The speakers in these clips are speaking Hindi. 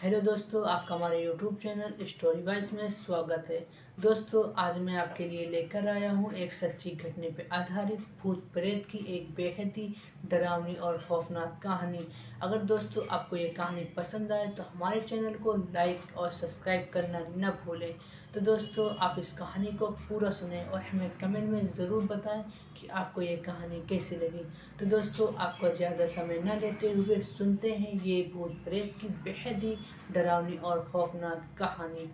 हेलो दोस्तों, आपका हमारे यूट्यूब चैनल स्टोरी वाइज में स्वागत है। दोस्तों, आज मैं आपके लिए लेकर आया हूँ एक सच्ची घटना पर आधारित भूत प्रेत की एक बेहद ही डरावनी और खौफनाक कहानी। अगर दोस्तों आपको ये कहानी पसंद आए तो हमारे चैनल को लाइक और सब्सक्राइब करना न भूलें। तो दोस्तों, आप इस कहानी को पूरा सुनें और हमें कमेंट में ज़रूर बताएं कि आपको ये कहानी कैसी लगी। तो दोस्तों, आपको ज़्यादा समय न लेते हुए सुनते हैं ये भूत प्रेत की बेहद ही डरावनी और खौफनाक कहानी।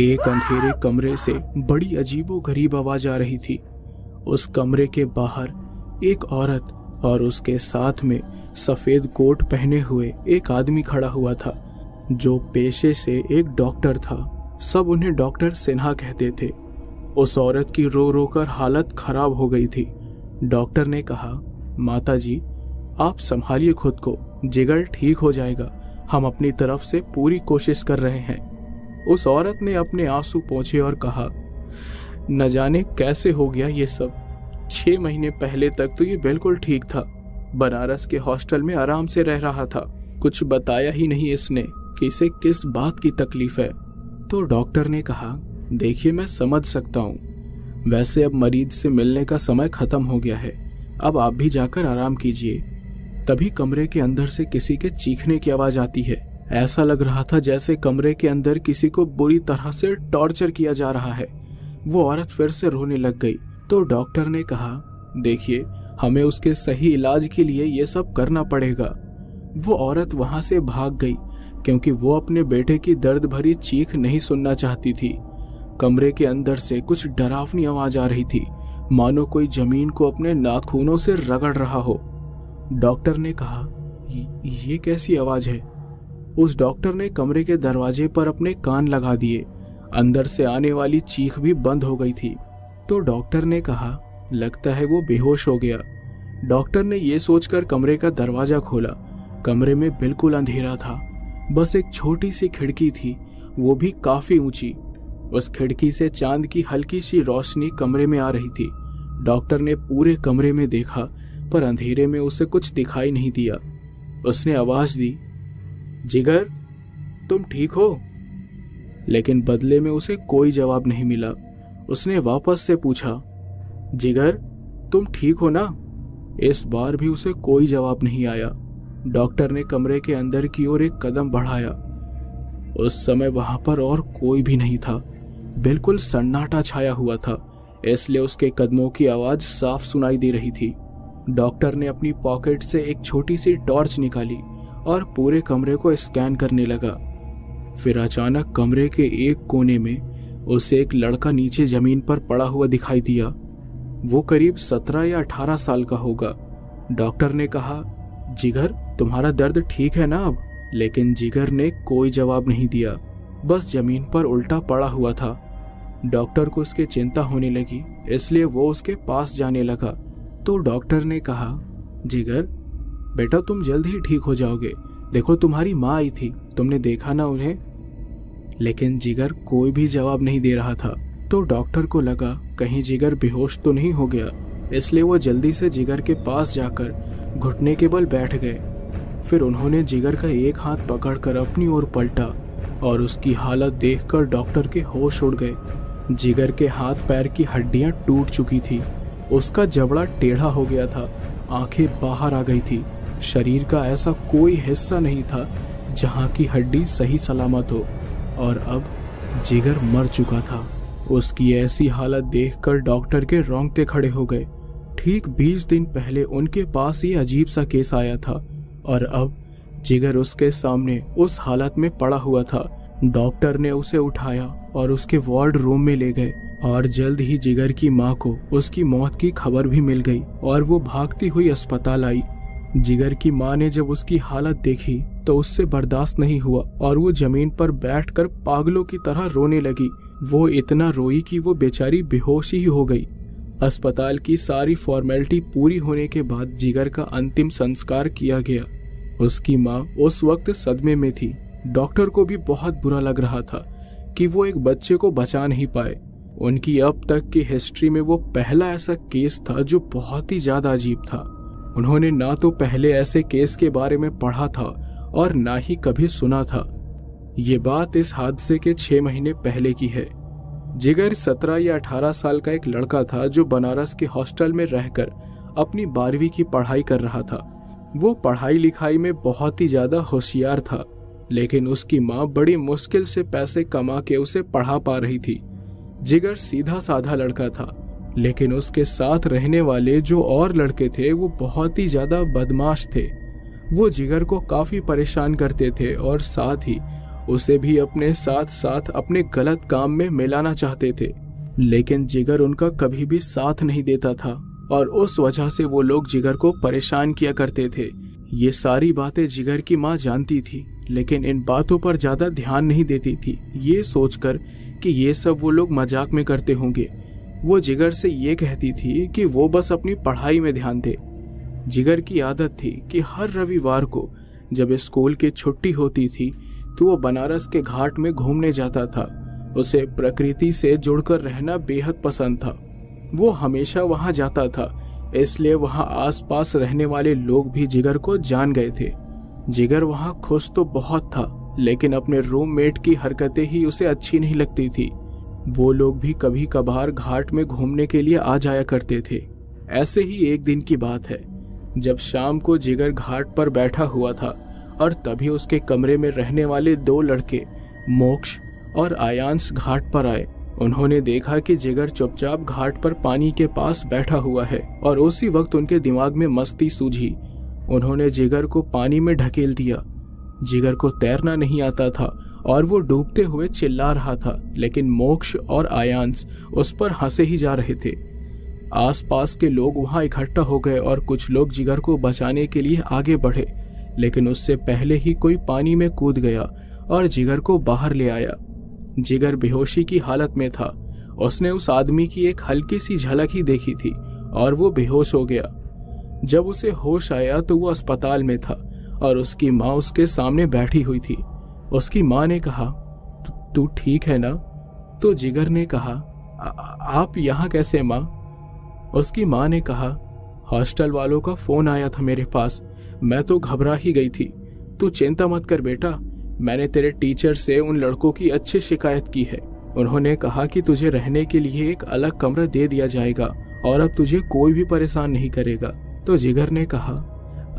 एक अंधेरे कमरे से बड़ी अजीबोगरीब आवाज आ रही थी। उस कमरे के बाहर एक औरत और उसके साथ में सफेद कोट पहने हुए एक आदमी खड़ा हुआ था, जो पेशे से एक डॉक्टर था। सब उन्हें डॉक्टर सिन्हा कहते थे। उस औरत की रो रो कर हालत खराब हो गई थी। डॉक्टर ने कहा, माता जी, आप संभालिए खुद को, जिगर ठीक हो जाएगा। हम अपनी तरफ से पूरी कोशिश कर रहे हैं। उस औरत ने अपने आंसू पोंछे और कहा, न जाने कैसे हो गया ये सब। 6 महीने पहले तक तो ये बिल्कुल ठीक था। बनारस के हॉस्टल में आराम से रह रहा था। कुछ बताया ही नहीं इसने कि इसे किस बात की तकलीफ है। तो डॉक्टर ने कहा, देखिए, मैं समझ सकता हूँ। वैसे अब मरीज से मिलने का समय खत्म हो गया है। अब आप भी जाकर आराम कीजिए। तभी कमरे के अंदर से किसी के चीखने की आवाज आती है। ऐसा लग रहा था जैसे कमरे के अंदर किसी को बुरी तरह से टॉर्चर किया जा रहा है। वो औरत फिर से रोने लग गई। तो डॉक्टर ने कहा, देखिए, हमें उसके सही इलाज के लिए ये सब करना पड़ेगा। वो औरत वहां से भाग गई क्योंकि वो अपने बेटे की दर्द भरी चीख नहीं सुनना चाहती थी। कमरे के अंदर से कुछ डरावनी आवाज आ रही थी, मानो कोई जमीन को अपने नाखूनों से रगड़ रहा हो। डॉक्टर ने कहा, ये कैसी आवाज है? उस डॉक्टर ने कमरे के दरवाजे पर अपने कान लगा दिए। अंदर से आने वाली चीख भी बंद हो गई थी। तो डॉक्टर ने कहा, लगता है वो बेहोश हो गया। डॉक्टर ने ये सोचकर कमरे का दरवाजा खोला। कमरे में बिल्कुल अंधेरा था। बस एक छोटी सी खिड़की थी, वो भी काफी ऊंची। उस खिड़की से चांद की हल्की सी रोशनी कमरे में आ रही थी। डॉक्टर ने पूरे कमरे में देखा, पर अंधेरे में उसे कुछ दिखाई नहीं दिया। उसने आवाज दी, जिगर, तुम ठीक हो? लेकिन बदले में उसे कोई जवाब नहीं मिला। उसने वापस से पूछा, जिगर, तुम ठीक हो ना? इस बार भी उसे कोई जवाब नहीं आया। डॉक्टर ने कमरे के अंदर की ओर एक कदम बढ़ाया। उस समय वहां पर और कोई भी नहीं था। बिल्कुल सन्नाटा छाया हुआ था, इसलिए उसके कदमों की आवाज साफ सुनाई दे रही थी। डॉक्टर ने अपनी पॉकेट से एक छोटी सी टॉर्च निकाली और पूरे कमरे को स्कैन करने लगा। फिर अचानक कमरे के एक कोने में उसे एक लड़का नीचे जमीन पर पड़ा हुआ दिखाई दिया। वो करीब 17 या 18 साल का होगा। डॉक्टर ने कहा, जिगर, तुम्हारा दर्द ठीक है ना अब? लेकिन जिगर ने कोई जवाब नहीं दिया, बस जमीन पर उल्टा पड़ा हुआ था। डॉक्टर को उसकी चिंता होने लगी, इसलिए वो उसके पास जाने लगा। तो डॉक्टर ने कहा, जिगर बेटा, तुम जल्द ही ठीक हो जाओगे। देखो, तुम्हारी माँ आई थी, तुमने देखा ना उन्हें? लेकिन जिगर कोई भी जवाब नहीं दे रहा था। तो डॉक्टर को लगा कहीं जिगर बेहोश तो नहीं हो गया, इसलिए वो जल्दी से जिगर के पास जाकर घुटने के बल बैठ गए। फिर उन्होंने जिगर का एक हाथ पकड़कर अपनी ओर पलटा और उसकी हालत देखकर डॉक्टर के होश उड़ गए। जिगर के हाथ पैर की हड्डियां टूट चुकी थी। उसका जबड़ा टेढ़ा हो गया था, आंखें बाहर आ गई थी। शरीर का ऐसा कोई हिस्सा नहीं था जहां की हड्डी सही सलामत हो। और अब जिगर मर चुका था। उसकी ऐसी हालत देखकर डॉक्टर के रोंगटे खड़े हो गए। ठीक 20 दिन पहले उनके पास ये अजीब सा केस आया था और अब जिगर उसके सामने उस हालत में पड़ा हुआ था। डॉक्टर ने उसे उठाया और उसके वार्ड रूम में ले गए और जल्द ही जिगर की माँ को उसकी मौत की खबर भी मिल गई और वो भागती हुई अस्पताल आई। जिगर की माँ ने जब उसकी हालत देखी तो उससे बर्दाश्त नहीं हुआ और वो जमीन पर बैठकर पागलों की तरह रोने लगी। वो इतना रोई कि वो बेचारी बेहोश ही हो गई। अस्पताल की सारी फॉर्मेलिटी पूरी होने के बाद जिगर का अंतिम संस्कार किया गया। उसकी माँ उस वक्त सदमे में थी। डॉक्टर को भी बहुत बुरा लग रहा था कि वो एक बच्चे को बचा नहीं पाए। उनकी अब तक की हिस्ट्री में वो पहला ऐसा केस था जो बहुत ही ज्यादा अजीब था। उन्होंने ना तो पहले ऐसे केस के बारे में पढ़ा था और ना ही कभी सुना था। ये बात इस हादसे के 6 महीने पहले की है। जिगर 17 या 18 साल का एक लड़का था जो बनारस के हॉस्टल में रहकर अपनी 12वीं की पढ़ाई कर रहा था। वो पढ़ाई लिखाई में बहुत ही ज्यादा होशियार था, लेकिन उसकी माँ बड़ी मुश्किल से पैसे कमा के उसे पढ़ा पा रही थी। जिगर सीधा साधा लड़का था, लेकिन उसके साथ रहने वाले जो और लड़के थे वो बहुत ही ज्यादा बदमाश थे। वो जिगर को काफी परेशान करते थे और साथ ही उसे भी अपने साथ साथ अपने गलत काम में मिलाना चाहते थे, लेकिन जिगर उनका कभी भी साथ नहीं देता था और उस वजह से वो लोग जिगर को परेशान किया करते थे। ये सारी बातें जिगर की माँ जानती थी, लेकिन इन बातों पर ज्यादा ध्यान नहीं देती थी, ये सोचकर कि ये सब वो लोग मजाक में करते होंगे। वो जिगर से ये कहती थी कि वो बस अपनी पढ़ाई में ध्यान दे। जिगर की आदत थी कि हर रविवार को जब स्कूल की छुट्टी होती थी तो वो बनारस के घाट में घूमने जाता था। उसे प्रकृति से जुड़कर रहना बेहद पसंद था। वो हमेशा वहां जाता था, इसलिए वहां आसपास रहने वाले लोग भी जिगर को जान गए थे। जिगर वहां खुश तो बहुत था, लेकिन अपने रूममेट की हरकतें ही उसे अच्छी नहीं लगती थी। वो लोग भी कभी कभार घाट में घूमने के लिए आ जाया करते थे। ऐसे ही एक दिन की बात है, जब शाम को जिगर घाट पर बैठा हुआ था और तभी उसके कमरे में रहने वाले 2 लड़के मोक्ष और आयांश घाट पर आए। उन्होंने देखा कि जिगर चुपचाप घाट पर पानी के पास बैठा हुआ है और उसी वक्त उनके दिमाग में मस्ती सूझी। उन्होंने जिगर को पानी में ढकेल दिया। जिगर को तैरना नहीं आता था और वो डूबते हुए चिल्ला रहा था, लेकिन मोक्ष और आयांश उस पर हंसे ही जा रहे थे। आसपास के लोग वहां इकट्ठा हो गए और कुछ लोग जिगर को बचाने के लिए आगे बढ़े, लेकिन उससे पहले ही कोई पानी में कूद गया और जिगर को बाहर ले आया। जिगर बेहोशी की हालत में था। उसने उस आदमी की एक हल्की सी झलक ही देखी थी और वो बेहोश हो गया। जब उसे होश आया तो वो अस्पताल में था और उसकी माँ उसके सामने बैठी हुई थी। उसकी माँ ने कहा, तू ठीक है ना? तो जिगर ने कहा, आप यहाँ कैसे माँ? उसकी माँ ने कहा, हॉस्टल वालों का फोन आया था मेरे पास, मैं तो घबरा ही गई थी। तू चिंता मत कर बेटा, मैंने तेरे टीचर से उन लड़कों की अच्छी शिकायत की है। उन्होंने कहा कि तुझे रहने के लिए एक अलग कमरा दे दिया जाएगा और अब तुझे कोई भी परेशान नहीं करेगा। तो जिगर ने कहा,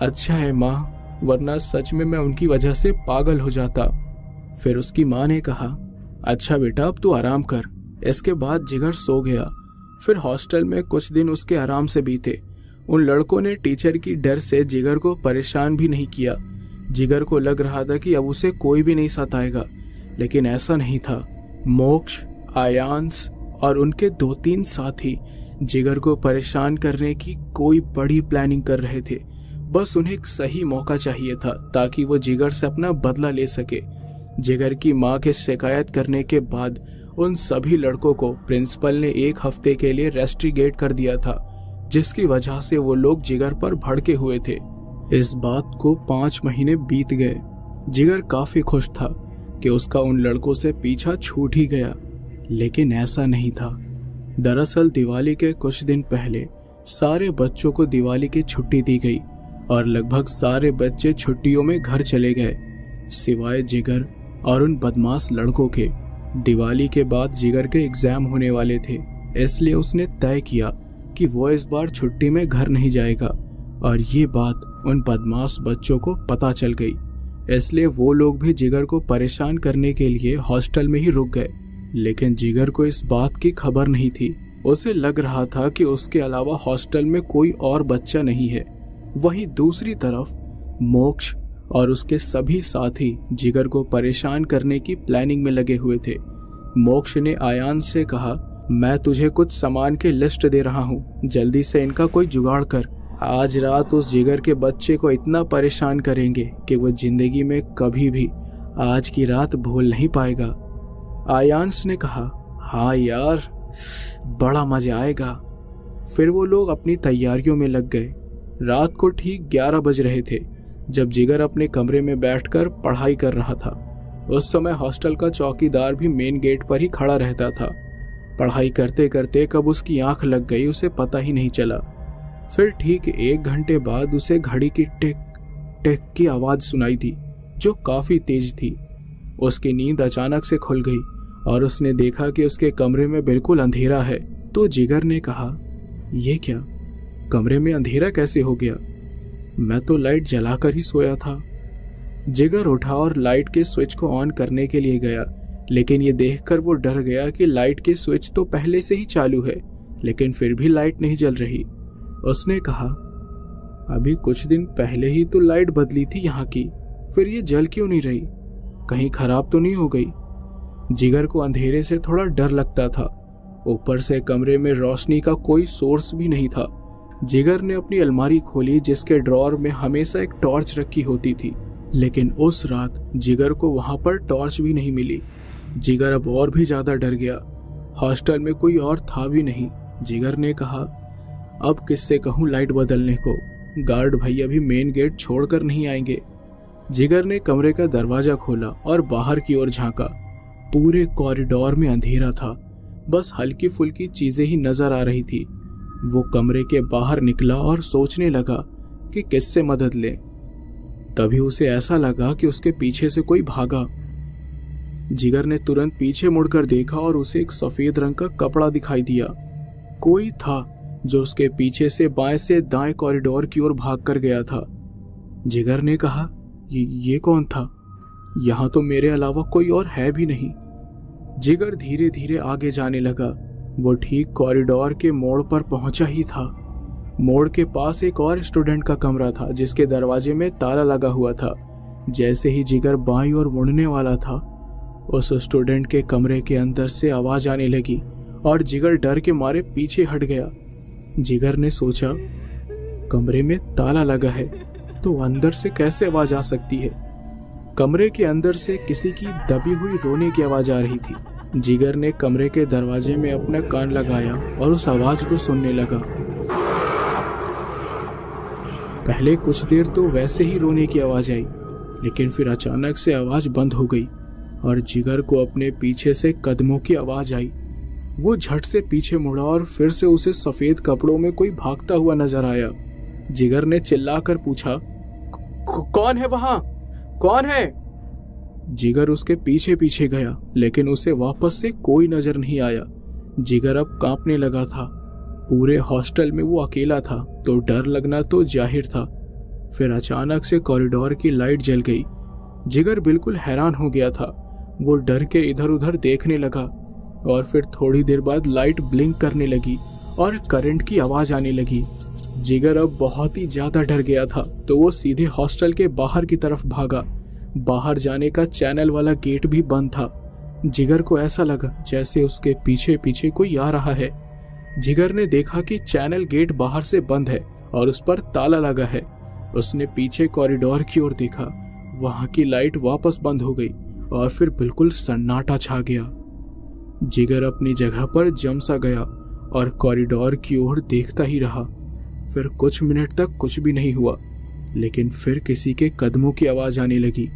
अच्छा है माँ, वरना सच में मैं उनकी वजह से पागल हो जाता। फिर उसकी माँ ने कहा, अच्छा बेटा अब तू आराम कर। इसके बाद जिगर सो गया। फिर हॉस्टल में कुछ दिन उसके आराम से बीते। उन लड़कों ने टीचर की डर से जिगर को परेशान भी नहीं किया। जिगर को लग रहा था कि अब उसे कोई भी नहीं सताएगा, लेकिन ऐसा नहीं था। मोक्ष, आयांश और उनके 2-3 साथी जिगर को परेशान करने की कोई बड़ी प्लानिंग कर रहे थे। बस उन्हें एक सही मौका चाहिए था ताकि वो जिगर से अपना बदला ले सके। जिगर की माँ के शिकायत करने के बाद उन सभी लड़कों को प्रिंसिपल ने 1 हफ्ते के लिए रेस्ट्रिगेट कर दिया था, जिसकी वजह से वो लोग जिगर पर भड़के हुए थे। इस बात को 5 महीने बीत गए। जिगर काफी खुश था कि उसका उन लड़कों से पीछा छूट ही गया, लेकिन ऐसा नहीं था। दरअसल दिवाली के कुछ दिन पहले सारे बच्चों को दिवाली की छुट्टी दी गई और लगभग सारे बच्चे छुट्टियों में घर चले गए, सिवाय जिगर और उन बदमाश लड़कों के। दिवाली के बाद जिगर के एग्जाम होने वाले थे, इसलिए उसने तय किया कि वो इस बार छुट्टी में घर नहीं जाएगा और ये बात उन बदमाश बच्चों को पता चल गई। इसलिए वो लोग भी जिगर को परेशान करने के लिए हॉस्टल में ही रुक गए, लेकिन जिगर को इस बात की खबर नहीं थी। उसे लग रहा था कि उसके अलावा हॉस्टल में कोई और बच्चा नहीं है। वहीं दूसरी तरफ मोक्ष और उसके सभी साथी जिगर को परेशान करने की प्लानिंग में लगे हुए थे। मोक्ष ने आयांश से कहा, मैं तुझे कुछ सामान की लिस्ट दे रहा हूँ, जल्दी से इनका कोई जुगाड़ कर। आज रात उस जिगर के बच्चे को इतना परेशान करेंगे कि वो जिंदगी में कभी भी आज की रात भूल नहीं पाएगा। आयांश ने कहा, हाँ यार, बड़ा मजा आएगा। फिर वो लोग अपनी तैयारियों में लग गए। रात को ठीक 11 बज रहे थे जब जिगर अपने कमरे में बैठकर पढ़ाई कर रहा था। उस समय हॉस्टल का चौकीदार भी मेन गेट पर ही खड़ा रहता था। पढ़ाई करते करते कब उसकी आंख लग गई उसे पता ही नहीं चला। फिर ठीक 1 घंटे बाद उसे घड़ी की टिक टिक की आवाज सुनाई दी, जो काफी तेज थी। उसकी नींद अचानक से खुल गई और उसने देखा कि उसके कमरे में बिल्कुल अंधेरा है। तो जिगर ने कहा, ये क्या, कमरे में अंधेरा कैसे हो गया? मैं तो लाइट जलाकर ही सोया था। जिगर उठा और लाइट के स्विच को ऑन करने के लिए गया, लेकिन ये देखकर वो डर गया कि लाइट की स्विच तो पहले से ही चालू है, लेकिन फिर भी लाइट नहीं जल रही। उसने कहा, अभी कुछ दिन पहले ही तो लाइट बदली थी यहाँ की, फिर ये जल क्यों नहीं रही? कहीं खराब तो नहीं हो गई? जिगर को अंधेरे से थोड़ा डर लगता था। ऊपर से कमरे में रोशनी का कोई सोर्स भी नहीं था। जिगर ने अपनी अलमारी खोली, जिसके ड्रॉअर में हमेशा एक टॉर्च रखी होती थी, लेकिन उस रात जिगर को वहां पर टॉर्च भी नहीं मिली। जिगर अब और भी ज्यादा डर गया। हॉस्टल में कोई और था भी नहीं। जिगर ने कहा, अब किससे कहूं लाइट बदलने को? गार्ड भैया भी मेन गेट छोड़कर नहीं आएंगे। जिगर ने कमरे का दरवाजा खोला और बाहर की ओर झांका। पूरे कॉरिडोर में अंधेरा था, बस हल्की फुल्की चीजें ही नजर आ रही थी। वो कमरे के बाहर निकला और सोचने लगा कि किससे मदद ले। तभी उसे ऐसा लगा कि उसके पीछे से कोई भागा। जिगर ने तुरंत पीछे मुड़कर देखा और उसे एक सफेद रंग का कपड़ा दिखाई दिया। कोई था जो उसके पीछे से दाएं कॉरिडोर की ओर भाग कर गया था। जिगर ने कहा, ये कौन था? यहाँ तो मेरे अलावा कोई और है भी नहीं। जिगर धीरे धीरे आगे जाने लगा। वो ठीक कॉरिडोर के मोड़ पर पहुंचा ही था। मोड़ के पास एक और स्टूडेंट का कमरा था, जिसके दरवाजे में ताला लगा हुआ था। जैसे ही जिगर बाईं ओर मुड़ने वाला था, उस स्टूडेंट के कमरे के अंदर से आवाज आने लगी और जिगर डर के मारे पीछे हट गया। जिगर ने सोचा, कमरे में ताला लगा है तो अंदर से कैसे आवाज आ सकती है? कमरे के अंदर से किसी की दबी हुई रोने की आवाज आ रही थी। जिगर ने कमरे के दरवाजे में अपना कान लगाया और उस आवाज को सुनने लगा। पहले कुछ देर तो वैसे ही रोने की आवाज आई, लेकिन फिर अचानक से आवाज बंद हो गई और जिगर को अपने पीछे से कदमों की आवाज आई। वो झट से पीछे मुड़ा और फिर से उसे सफेद कपड़ों में कोई भागता हुआ नजर आया। जिगर ने चिल्लाकर पूछा, कौन है वहां? कौन है? जिगर उसके पीछे पीछे गया, लेकिन उसे वापस से कोई नजर नहीं आया। जिगर अब कांपने लगा था। पूरे हॉस्टल में वो अकेला था, तो डर लगना तो जाहिर था। फिर अचानक से कॉरिडोर की लाइट जल गई। जिगर बिल्कुल हैरान हो गया था। वो डर के इधर उधर देखने लगा और फिर थोड़ी देर बाद लाइट ब्लिंक करने लगी और करंट की आवाज आने लगी। जिगर अब बहुत ही ज्यादा डर गया था, तो वो सीधे हॉस्टल के बाहर की तरफ भागा। बाहर जाने का चैनल वाला गेट भी बंद था। जिगर को ऐसा लगा जैसे उसके पीछे पीछे कोई आ रहा है। जिगर ने देखा कि चैनल गेट बाहर से बंद है और उस पर ताला लगा है। उसने पीछे कॉरिडोर की ओर देखा। वहां की लाइट वापस बंद हो गई और फिर बिल्कुल सन्नाटा छा गया। जिगर अपनी जगह पर जम सा गया और कॉरिडोर की ओर देखता ही रहा। फिर कुछ मिनट तक कुछ भी नहीं हुआ, लेकिन फिर किसी के कदमों की आवाज आने लगी।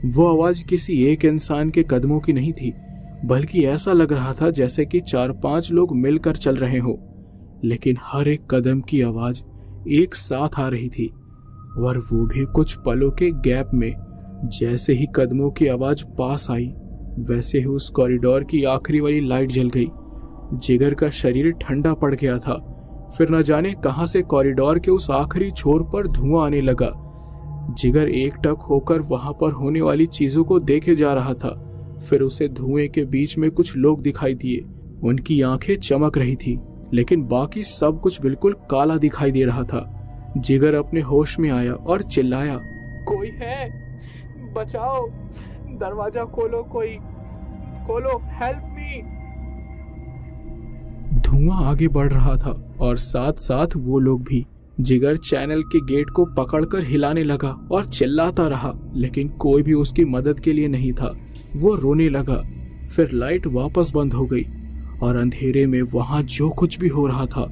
वो आवाज किसी एक इंसान के कदमों की नहीं थी, बल्कि ऐसा लग रहा था जैसे कि 4-5 लोग मिलकर चल रहे हो। लेकिन हर एक कदम की आवाज एक साथ आ रही थी, और वो भी कुछ पलों के गैप में। जैसे ही कदमों की आवाज पास आई, वैसे ही उस कॉरिडोर की आखिरी वाली लाइट जल गई। जिगर का शरीर ठंडा पड़ गया था। फिर न जाने कहां से कॉरिडोर के उस आखिरी छोर पर धुआं आने लगा। जिगर एकटक होकर वहां पर होने वाली चीजों को देखे जा रहा था। फिर उसे धुएं के बीच में कुछ लोग दिखाई दिए। उनकी आंखें चमक रही थी, लेकिन बाकी सब कुछ बिल्कुल काला दिखाई दे रहा था। जिगर अपने होश में आया और चिल्लाया, कोई है? बचाओ, दरवाजा खोलो, कोई खोलो, हेल्प मी। धुआं आगे बढ़ रहा था और साथ साथ वो लोग भी। जिगर चैनल के गेट को पकड़कर हिलाने लगा और चिल्लाता रहा, लेकिन कोई भी उसकी मदद के लिए नहीं था। वो रोने लगा। फिर लाइट वापस बंद हो गई और अंधेरे में वहां जो कुछ भी हो रहा था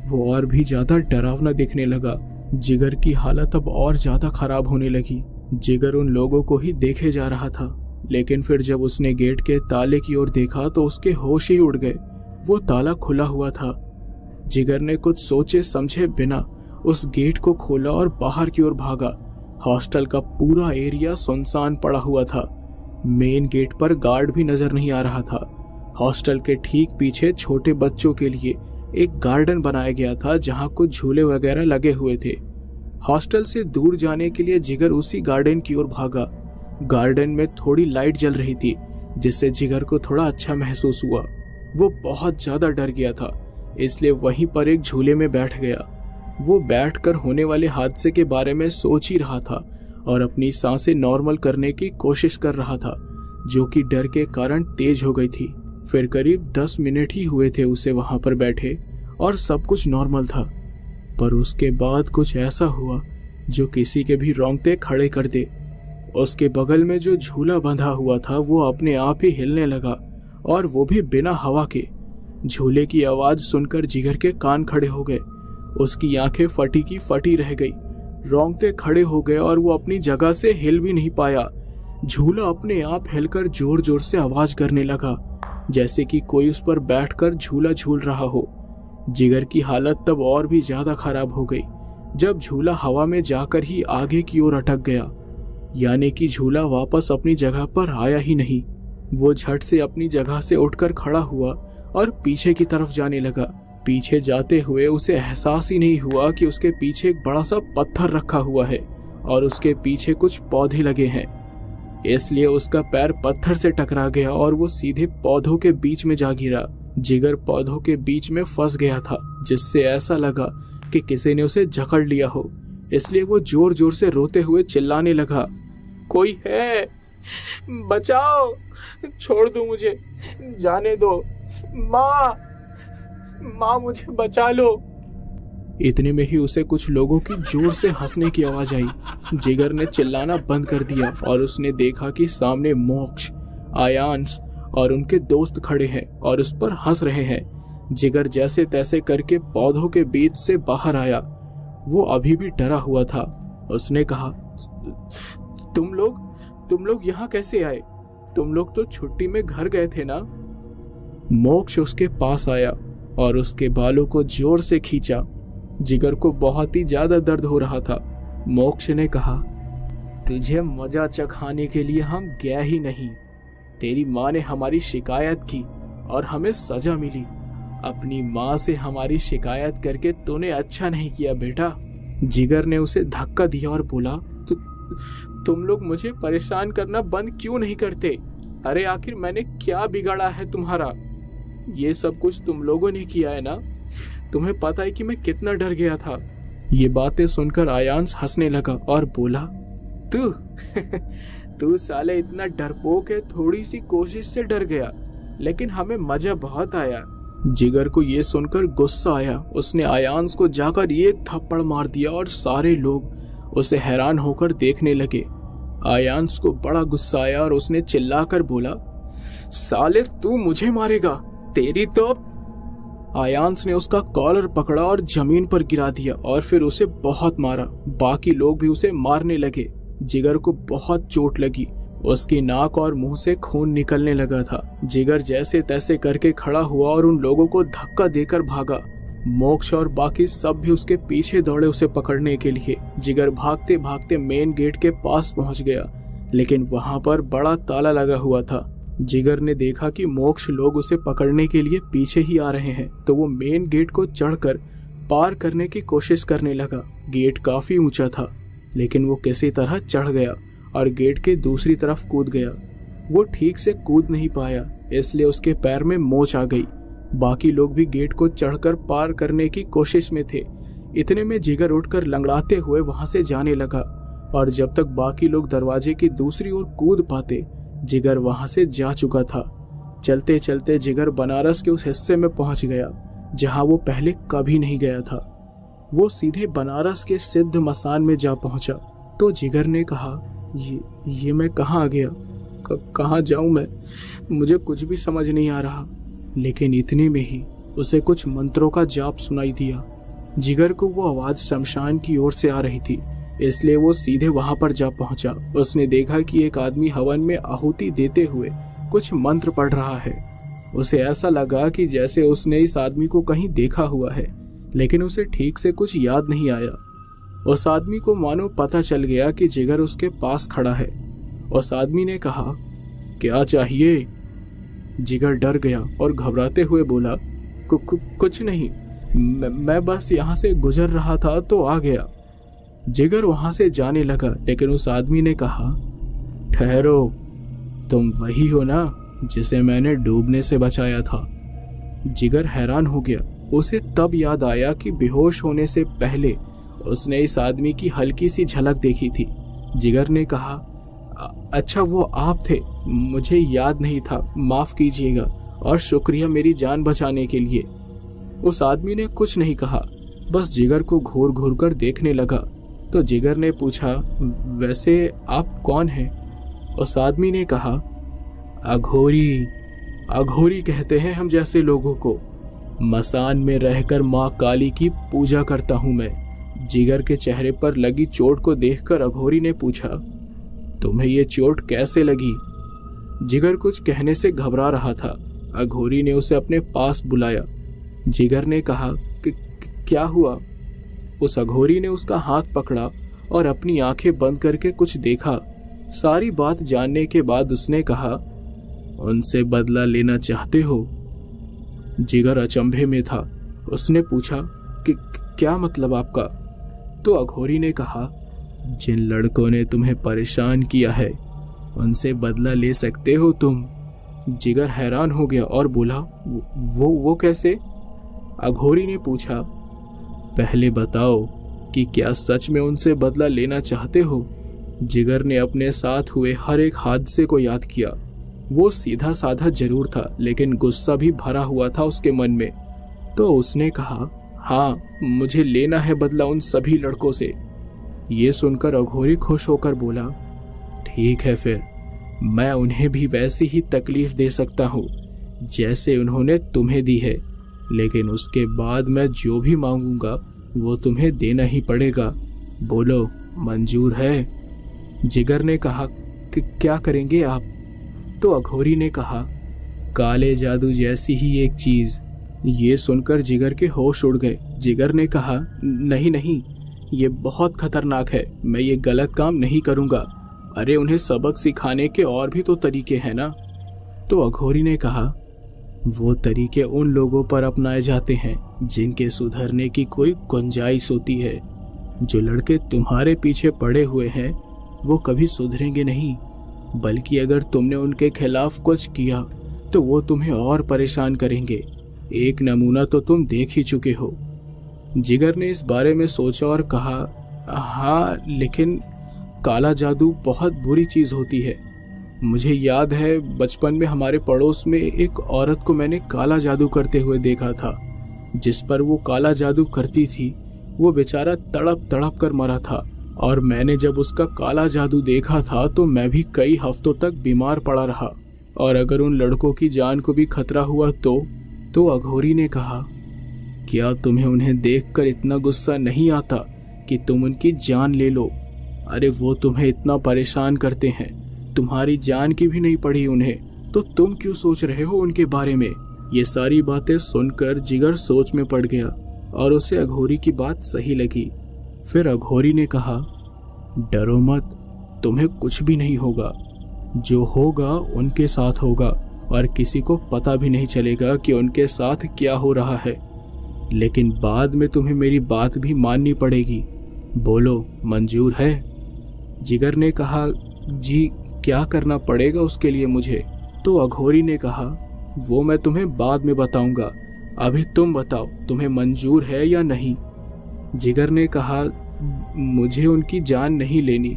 वो और भी ज्यादा डरावना दिखने लगा। जिगर की हालत अब और ज्यादा खराब होने लगी। जिगर उन लोगों को ही देखे जा रहा था, लेकिन फिर जब उसने गेट के ताले की ओर देखा तो उसके होश ही उड़ गए। वो ताला खुला हुआ था। जिगर ने कुछ सोचे समझे बिना उस गेट को खोला और बाहर की ओर भागा। हॉस्टल का पूरा एरिया सुनसान पड़ा हुआ था। मेन गेट पर गार्ड भी नजर नहीं आ रहा था। हॉस्टल के ठीक पीछे छोटे बच्चों के लिए एक गार्डन बनाया गया था जहां कुछ झूले वगैरह लगे हुए थे। हॉस्टल से दूर जाने के लिए जिगर उसी गार्डन की ओर भागा। गार्डन में थोड़ी लाइट जल रही थी जिससे जिगर को थोड़ा अच्छा महसूस हुआ। वो बहुत ज्यादा डर गया था, इसलिए वहीं पर एक झूले में बैठ गया। वो बैठकर होने वाले हादसे के बारे में सोच ही रहा था और अपनी सांसें नॉर्मल करने की कोशिश कर रहा था, जो कि डर के कारण तेज हो गई थी। फिर करीब 10 मिनट ही हुए थे उसे वहां पर बैठे और सब कुछ नॉर्मल था, पर उसके बाद कुछ ऐसा हुआ जो किसी के भी रोंगटे खड़े कर दे। उसके बगल में जो झूला बंधा हुआ था वो अपने आप ही हिलने लगा, और वो भी बिना हवा के। झूले की आवाज सुनकर जिगर के कान खड़े हो गए। उसकी आंखें फटी की फटी रह गई, रोंगटे खड़े हो गए और वो अपनी जगह से हिल भी नहीं पाया। झूला अपने आप हिलकर जोर जोर से आवाज करने लगा, जैसे कि कोई उस पर बैठकर झूला झूल रहा हो। जिगर की हालत तब और भी ज्यादा खराब हो गई जब झूला हवा में जाकर ही आगे की ओर अटक गया, यानी कि झूला वापस अपनी जगह पर आया ही नहीं। वो झट से अपनी जगह से उठकर खड़ा हुआ और पीछे की तरफ जाने लगा। पीछे जाते हुए उसे एहसास ही नहीं हुआ कि उसके पीछे एक बड़ा सा पत्थर रखा हुआ है और उसके पीछे कुछ पौधे लगे हैं। इसलिए उसका पैर पत्थर से टकरा गया और वो सीधे पौधों के बीच में जा गिरा। जिगर पौधों के बीच में फंस गया था, जिससे ऐसा लगा कि किसी ने उसे जकड़ लिया हो। इसलिए वो जोर जोर से रोते हुए चिल्लाने लगा, कोई है, बचाओ, छोड़ दो मुझे, जाने दो, माँ मुझे बचा लो। इतने में ही उसे कुछ लोगों की जोर से हंसने की आवाज आई। जिगर ने चिल्लाना बंद कर दिया और उसने देखा कि सामने मोक्ष, आयांश और उनके दोस्त खड़े हैं और उस पर हंस रहे हैं। जिगर जैसे तैसे करके पौधों के बीच से बाहर आया। वो अभी भी डरा हुआ था। उसने कहा, तुम लोग यहाँ कैसे आए? तुम लोग तो छुट्टी में घर गए थे ना? मोक्ष उसके पास आया और उसके बालों को जोर से खींचा। जिगर को बहुत ही ज्यादा दर्द हो रहा था। मोक्ष ने कहा, तुझे मजा चखाने के लिए हम गए ही नहीं। तेरी माँ ने हमारी शिकायत की और हमें सजा मिली। अपनी माँ से हमारी शिकायत करके तूने अच्छा नहीं किया बेटा। जिगर ने उसे धक्का दिया और बोला, तुम लोग मुझे परेशान करना बंद क्यों नहीं करते? अरे आखिर मैंने क्या बिगाड़ा है तुम्हारा? ये सब कुछ तुम लोगों ने किया है ना? तुम्हें पता है कि मैं कितना डर गया था। ये बातें सुनकर आयांश हंसने लगा और बोला, तू साले इतना डरपोक है, थोड़ी सी कोशिश से डर गया, लेकिन हमें मजा बहुत आया। जिगर को ये सुनकर गुस्सा आया। उसने आयांश को जाकर एक थप्पड़ मार दिया और सारे लोग उसे हैरान होकर देखने लगे। आयांश को बड़ा गुस्सा आया और उसने चिल्लाकर बोला, साले तू मुझे मारेगा? तेरी तो। आयांश ने उसका कॉलर पकड़ा और जमीन पर गिरा दिया और फिर उसे बहुत मारा। बाकी लोग भी उसे मारने लगे। जिगर को बहुत चोट लगी। उसकी नाक और मुंह से खून निकलने लगा था। जिगर जैसे तैसे करके खड़ा हुआ और उन लोगों को धक्का देकर भागा। मोक्ष और बाकी सब भी उसके पीछे दौड़े उसे पकड़ने के लिए। जिगर भागते भागते मेन गेट के पास पहुंच गया, लेकिन वहां पर बड़ा ताला लगा हुआ था। जिगर ने देखा कि मोक्ष लोग उसे पकड़ने के लिए पीछे ही आ रहे हैं, तो वो मेन गेट को चढ़कर पार करने की कोशिश करने लगा। गेट काफी ऊंचा था, लेकिन वो किसी तरह चढ़ गया और गेट के दूसरी तरफ कूद गया। वो ठीक से कूद नहीं पाया, इसलिए उसके पैर में मोच आ गई। बाकी लोग भी गेट को चढ़कर पार करने की कोशिश में थे। इतने में जिगर उठकर लंगड़ाते हुए वहां से जाने लगा, और जब तक बाकी लोग दरवाजे की दूसरी ओर कूद पाते, जिगर वहां से जा चुका था। चलते चलते जिगर बनारस के उस हिस्से में पहुंच गया जहां वो पहले कभी नहीं गया था। वो सीधे बनारस के सिद्ध मसान में जा पहुंचा। तो जिगर ने कहा, ये मैं कहाँ आ गया? कहाँ जाऊं मैं? मुझे कुछ भी समझ नहीं आ रहा। लेकिन इतने में ही उसे कुछ मंत्रों का जाप सुनाई दिया। जिगर को वो आवाज शमशान की ओर से आ रही थी, इसलिए वो सीधे वहां पर जा पहुंचा। उसने देखा कि एक आदमी हवन में आहुति देते हुए कुछ मंत्र पढ़ रहा है। उसे ऐसा लगा कि जैसे उसने इस आदमी को कहीं देखा हुआ है, लेकिन उसे ठीक से कुछ याद नहीं आया। उस आदमी को मानो पता चल गया कि जिगर उसके पास खड़ा है। उस आदमी ने कहा, क्या चाहिए? जिगर डर गया और घबराते हुए बोला, कुछ नहीं, मैं बस यहाँ से गुजर रहा था तो आ गया। जिगर वहां से जाने लगा, लेकिन उस आदमी ने कहा, ठहरो, तुम वही हो ना जिसे मैंने डूबने से बचाया था। जिगर हैरान हो गया। उसे तब याद आया कि बेहोश होने से पहले उसने इस आदमी की हल्की सी झलक देखी थी। जिगर ने कहा, अच्छा वो आप थे, मुझे याद नहीं था, माफ कीजिएगा और शुक्रिया मेरी जान बचाने के लिए। उस आदमी ने कुछ नहीं कहा, बस जिगर को घूर घूर कर देखने लगा। तो जिगर ने पूछा, वैसे आप कौन हैं? उस आदमी ने कहा, अघोरी, अघोरी कहते हैं हम जैसे लोगों को। मसान में रहकर माँ काली की पूजा करता हूं मैं। जिगर के चेहरे पर लगी चोट को देखकर अघोरी ने पूछा, तुम्हें ये चोट कैसे लगी? जिगर कुछ कहने से घबरा रहा था। अघोरी ने उसे अपने पास बुलाया। जिगर ने कहा, क्या हुआ? उस अघोरी ने उसका हाथ पकड़ा और अपनी आंखें बंद करके कुछ देखा। सारी बात जानने के बाद उसने कहा, उनसे बदला लेना चाहते हो? जिगर अचंभे में था। उसने पूछा कि क्या मतलब आपका? तो अघोरी ने कहा, जिन लड़कों ने तुम्हें परेशान किया है उनसे बदला ले सकते हो तुम। जिगर हैरान हो गया और बोला, वो कैसे? अघोरी ने पूछा, पहले बताओ कि क्या सच में उनसे बदला लेना चाहते हो? जिगर ने अपने साथ हुए हर एक हादसे को याद किया। वो सीधा साधा जरूर था, लेकिन गुस्सा भी भरा हुआ था उसके मन में। तो उसने कहा, हाँ, मुझे लेना है बदला उन सभी लड़कों से। ये सुनकर अघोरी खुश होकर बोला, ठीक है, फिर मैं उन्हें भी वैसी ही तकलीफ दे सकता हूँ जैसे उन्होंने तुम्हें दी है, लेकिन उसके बाद मैं जो भी मांगूंगा वो तुम्हें देना ही पड़ेगा। बोलो, मंजूर है? जिगर ने कहा कि क्या करेंगे आप? तो अघोरी ने कहा, काले जादू जैसी ही एक चीज। ये सुनकर जिगर के होश उड़ गए। जिगर ने कहा, नहीं नहीं, ये बहुत खतरनाक है, मैं ये गलत काम नहीं करूंगा। अरे उन्हें सबक सिखाने के और भी तो तरीके हैं ना। तो अघोरी ने कहा, वो तरीके उन लोगों पर अपनाए जाते हैं जिनके सुधरने की कोई गुंजाइश होती है। जो लड़के तुम्हारे पीछे पड़े हुए हैं वो कभी सुधरेंगे नहीं, बल्कि अगर तुमने उनके खिलाफ कुछ किया तो वो तुम्हें और परेशान करेंगे। एक नमूना तो तुम देख ही चुके हो। जिगर ने इस बारे में सोचा और कहा, हाँ, लेकिन काला जादू बहुत बुरी चीज होती है। मुझे याद है बचपन में हमारे पड़ोस में एक औरत को मैंने काला जादू करते हुए देखा था। जिस पर वो काला जादू करती थी वो बेचारा तड़प तड़प कर मरा था, और मैंने जब उसका काला जादू देखा था तो मैं भी कई हफ्तों तक बीमार पड़ा रहा। और अगर उन लड़कों की जान को भी खतरा हुआ तो अघोरी ने कहा, क्या तुम्हें उन्हें देखकर इतना गुस्सा नहीं आता कि तुम उनकी जान ले लो? अरे वो तुम्हें इतना परेशान करते हैं, तुम्हारी जान की भी नहीं पड़ी उन्हें, तो तुम क्यों सोच रहे हो उनके बारे में? ये सारी बातें सुनकर जिगर सोच में पड़ गया और उसे अघोरी की बात सही लगी। फिर अघोरी ने कहा, डरो मत, तुम्हें कुछ भी नहीं होगा। जो होगा उनके साथ होगा और किसी को पता भी नहीं चलेगा कि उनके साथ क्या हो रहा है। लेकिन बाद में तुम्हें मेरी बात भी माननी पड़ेगी। बोलो, मंजूर है? जिगर ने कहा, जी, क्या करना पड़ेगा उसके लिए मुझे? तो अघोरी ने कहा, वो मैं तुम्हें बाद में बताऊंगा, अभी तुम बताओ तुम्हें मंजूर है या नहीं? जिगर ने कहा, मुझे उनकी जान नहीं लेनी।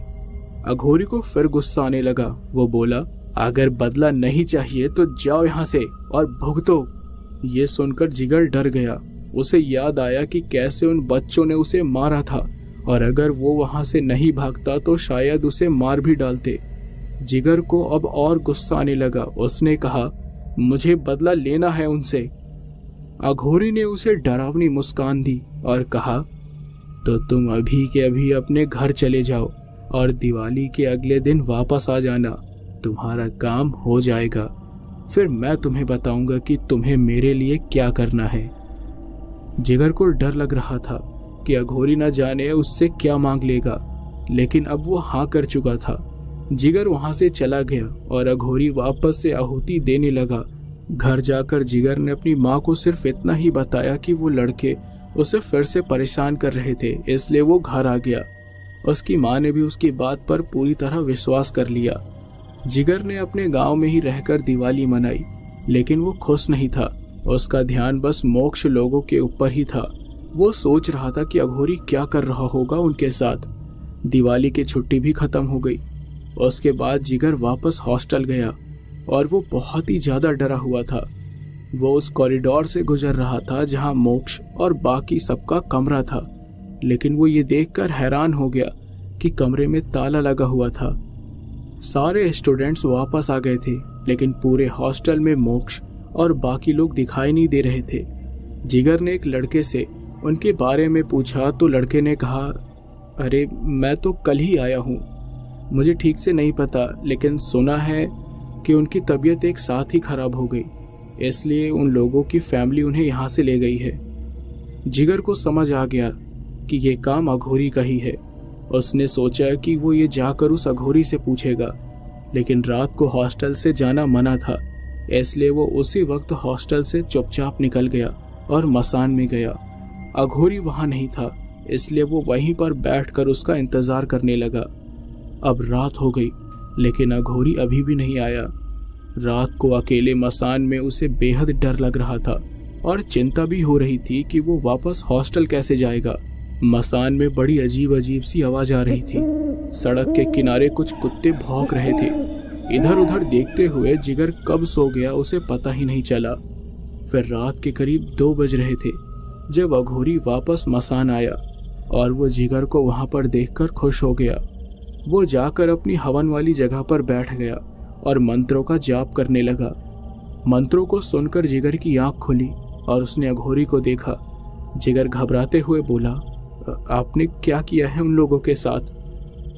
अघोरी को फिर गुस्सा आने लगा। वो बोला, अगर बदला नहीं चाहिए तो जाओ यहाँ से और भुगतो। ये सुनकर जिगर डर गया। उसे याद आया कि कैसे उन बच्चों ने उसे मारा था, और अगर वो वहां से नहीं भागता तो शायद उसे मार भी डालते। जिगर को अब और गुस्सा आने लगा। उसने कहा, मुझे बदला लेना है उनसे। अघोरी ने उसे डरावनी मुस्कान दी और कहा, तो तुम अभी के अभी अपने घर चले जाओ और दिवाली के अगले दिन वापस आ जाना, तुम्हारा काम हो जाएगा। फिर मैं तुम्हें बताऊंगा कि तुम्हें मेरे लिए क्या करना है। जिगर को डर लग रहा था कि अघोरी न जाने उससे क्या मांग लेगा, लेकिन अब वो हाँ कर चुका था। जिगर वहां से चला गया और अघोरी वापस से आहुति देने लगा। घर जाकर जिगर ने अपनी माँ को सिर्फ इतना ही बताया कि वो लड़के उसे फिर से परेशान कर रहे थे, इसलिए वो घर आ गया। उसकी माँ ने भी उसकी बात पर पूरी तरह विश्वास कर लिया। जिगर ने अपने गांव में ही रहकर दिवाली मनाई, लेकिन वो खुश नहीं था। उसका ध्यान बस मोक्ष लोगों के ऊपर ही था। वो सोच रहा था कि अघोरी क्या कर रहा होगा उनके साथ। दिवाली की छुट्टी भी खत्म हो गई। उसके बाद जिगर वापस हॉस्टल गया और वो बहुत ही ज्यादा डरा हुआ था। वो उस कॉरिडोर से गुजर रहा था जहां मोक्ष और बाकी सबका कमरा था, लेकिन वो ये देखकर हैरान हो गया कि कमरे में ताला लगा हुआ था। सारे स्टूडेंट्स वापस आ गए थे, लेकिन पूरे हॉस्टल में मोक्ष और बाकी लोग दिखाई नहीं दे रहे थे। जिगर ने एक लड़के से उनके बारे में पूछा तो लड़के ने कहा, अरे मैं तो कल ही आया हूँ, मुझे ठीक से नहीं पता, लेकिन सुना है कि उनकी तबीयत एक साथ ही खराब हो गई, इसलिए उन लोगों की फैमिली उन्हें यहाँ से ले गई है। जिगर को समझ आ गया कि ये काम अघोरी का ही है। उसने सोचा कि वो ये जाकर उस अघोरी से पूछेगा, लेकिन रात को हॉस्टल से जाना मना था, इसलिए वो उसी वक्त हॉस्टल से चुपचाप निकल गया और मसान में गया। अघोरी वहां नहीं था, इसलिए वो वहीं पर बैठकर उसका इंतजार करने लगा। अब रात हो गई, लेकिन अघोरी अभी भी नहीं आया। रात को अकेले मसान में उसे बेहद डर लग रहा था और चिंता भी हो रही थी कि वो वापस हॉस्टल कैसे जाएगा। मसान में बड़ी अजीब अजीब सी आवाज आ रही थी। सड़क के किनारे कुछ कुत्ते भौंक रहे थे। इधर उधर देखते हुए जिगर कब सो गया उसे पता ही नहीं चला। फिर रात के करीब 2 बज रहे थे जब अघोरी वापस मसान आया और वो जिगर को वहां पर देखकर खुश हो गया। वो जाकर अपनी हवन वाली जगह पर बैठ गया और मंत्रों का जाप करने लगा। मंत्रों को सुनकर जिगर की आंख खुली और उसने अघोरी को देखा। जिगर घबराते हुए बोला, आपने क्या किया है उन लोगों के साथ?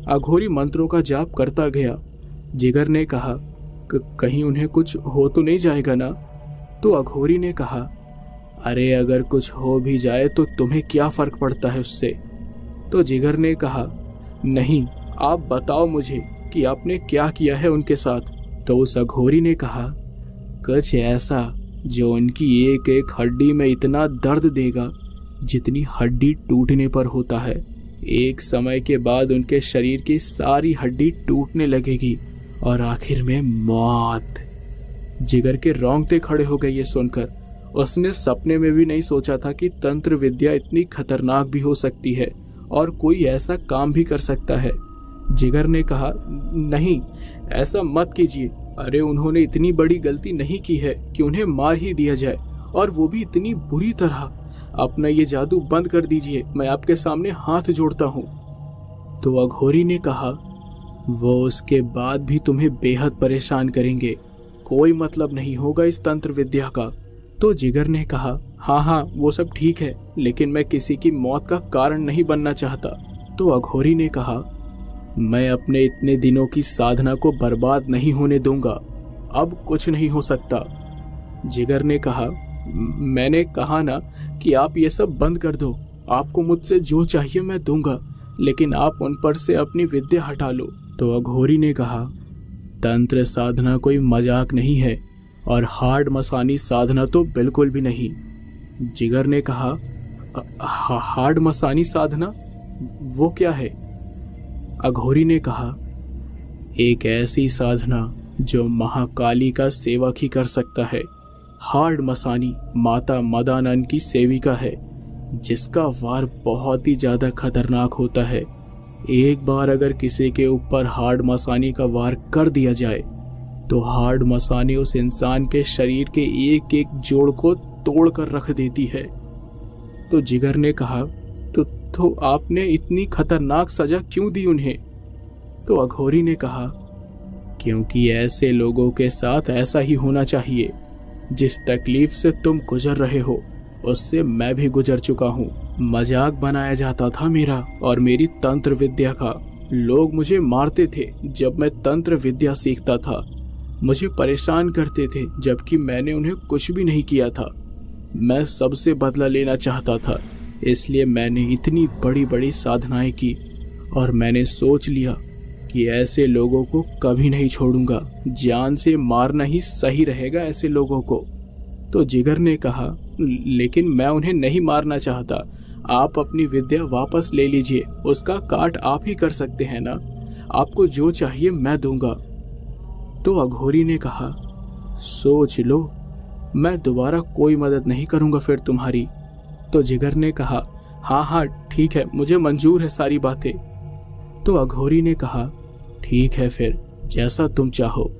अघोरी मंत्रों का जाप करता गया। जिगर ने कहा, कहीं उन्हें कुछ हो तो नहीं जाएगा ना? तो अघोरी ने कहा, अरे अगर कुछ हो भी जाए तो तुम्हें क्या फर्क पड़ता है उससे? तो जिगर ने कहा, नहीं, आप बताओ मुझे कि आपने क्या किया है उनके साथ। तो उस अघोरी ने कहा, कुछ ऐसा जो उनकी एक एक हड्डी में इतना दर्द देगा जितनी हड्डी टूटने पर होता है। एक समय के बाद उनके शरीर की सारी हड्डी टूटने लगेगी और आखिर में मौत। जिगर के रोंगटे खड़े हो गए ये सुनकर। उसने सपने में भी नहीं सोचा था कि तंत्र विद्या इतनी खतरनाक भी हो सकती है और कोई ऐसा काम भी कर सकता है। जिगर ने कहा, नहीं, ऐसा मत कीजिए। अरे उन्होंने इतनी बड़ी गलती नहीं की है कि उन्हें मार ही दिया जाए, और वो भी इतनी बुरी तरह। अपना ये जादू बंद कर दीजिए, मैं आपके सामने हाथ जोड़ता हूँ। तो अघोरी ने कहा, वो उसके बाद भी तुम्हें बेहद परेशान करेंगे, कोई मतलब नहीं होगा इस तंत्र विद्या का। तो जिगर ने कहा, हाँ, वो सब ठीक है, लेकिन मैं किसी की मौत का कारण नहीं बनना चाहता। तो अघोरी ने कहा, मैं अपने इतने दिनों की साधना को बर्बाद नहीं होने दूंगा, अब कुछ नहीं हो सकता। जिगर ने कहा, मैंने कहा ना कि आप ये सब बंद कर दो। आपको मुझसे जो चाहिए मैं दूंगा, लेकिन आप उन पर से अपनी विद्या हटा लो। तो अघोरी ने कहा, तंत्र साधना कोई मजाक नहीं है और हार्ड मसानी साधना तो बिल्कुल भी नहीं। जिगर ने कहा, हार्ड मसानी साधना वो क्या है? अघोरी ने कहा, एक ऐसी साधना जो महाकाली का सेवक ही कर सकता है। हार्ड मसानी माता मदानंद की सेविका है, जिसका वार बहुत ही ज्यादा खतरनाक होता है। एक बार अगर किसी के ऊपर हार्ड मसानी का वार कर दिया जाए तो हार्ड मसानी उस इंसान के शरीर के एक एक जोड़ को तोड़ कर रख देती है। तो जिगर ने कहा, तो आपने इतनी खतरनाक सजा क्यों दी उन्हें? तो अघोरी ने कहा, क्योंकि ऐसे लोगों के साथ ऐसा ही होना चाहिए। जिस तकलीफ से तुम गुजर रहे हो उससे मैं भी गुजर चुका हूँ। मजाक बनाया जाता था मेरा और मेरी तंत्र विद्या का। लोग मुझे मारते थे जब मैं तंत्र विद्या सीखता था, मुझे परेशान करते थे जबकि मैंने उन्हें कुछ भी नहीं किया था। मैं सबसे बदला लेना चाहता था, इसलिए मैंने इतनी बड़ी बड़ी साधनाएं की और मैंने सोच लिया कि ऐसे लोगों को कभी नहीं छोड़ूंगा, जान से मारना ही सही रहेगा ऐसे लोगों को। तो जिगर ने कहा, लेकिन मैं उन्हें नहीं मारना चाहता, आप अपनी विद्या वापस ले लीजिए, उसका काट आप ही कर सकते हैं ना, आपको जो चाहिए मैं दूंगा। तो अघोरी ने कहा, सोच लो, मैं दोबारा कोई मदद नहीं करूंगा फिर तुम्हारी। तो जिगर ने कहा, हाँ ठीक है, मुझे मंजूर है सारी बातें। तो अघोरी ने कहा, ठीक है फिर, जैसा तुम चाहो।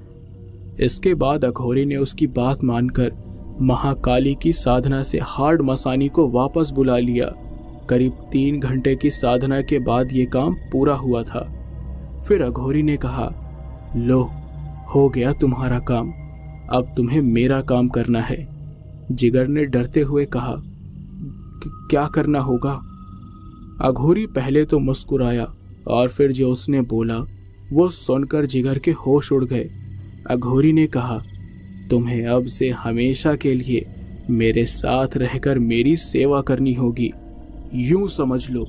इसके बाद अघोरी ने उसकी बात मानकर महाकाली की साधना से हार्ड मसानी को वापस बुला लिया। करीब 3 घंटे की साधना के बाद ये काम पूरा हुआ था। फिर अघोरी ने कहा, लो, हो गया तुम्हारा काम, अब तुम्हें मेरा काम करना है। जिगर ने डरते हुए कहा, क्या करना होगा? अघोरी पहले तो मुस्कुराया और फिर जो उसने बोला वो सुनकर जिगर के होश उड़ गए। अघोरी ने कहा, तुम्हें अब से हमेशा के लिए मेरे साथ रहकर मेरी सेवा करनी होगी। यूं समझ लो,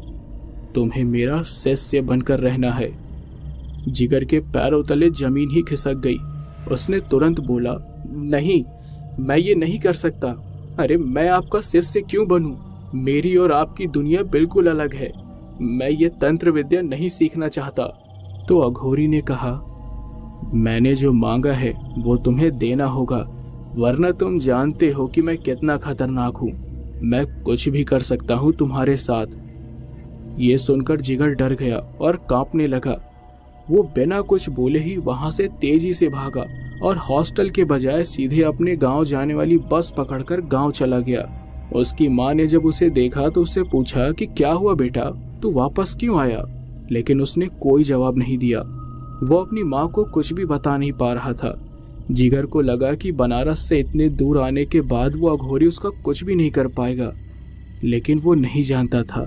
तुम्हें मेरा शिष्य बनकर रहना है। जिगर के पैरों तले जमीन ही खिसक गई। उसने तुरंत बोला, नहीं, मैं ये नहीं कर सकता। अरे मैं आपका शिष्य क्यों बनूं? मेरी और आपकी दुनिया बिल्कुल अलग है। मैं ये तंत्र विद्या नहीं सीखना चाहता। तो अघोरी ने कहा, मैंने जो मांगा है वो तुम्हें देना होगा, वरना तुम जानते हो कि मैं कितना खतरनाक हूँ। मैं कुछ भी कर सकता हूँ तुम्हारे साथ। ये सुनकर जिगर डर गया और कांपने लगा। वो बिना कुछ बोले ही वहां से तेजी से भागा और हॉस्टल के बजाय सीधे अपने गांव जाने वाली बस पकड़कर गांव चला गया। उसकी माँ ने जब उसे देखा तो उससे पूछा कि क्या हुआ बेटा, तू वापस क्यों आया? लेकिन उसने कोई जवाब नहीं दिया। वो अपनी माँ को कुछ भी बता नहीं पा रहा था। जिगर को लगा कि बनारस से इतने दूर आने के बाद वो अघोरी उसका कुछ भी नहीं कर पाएगा, लेकिन वो नहीं जानता था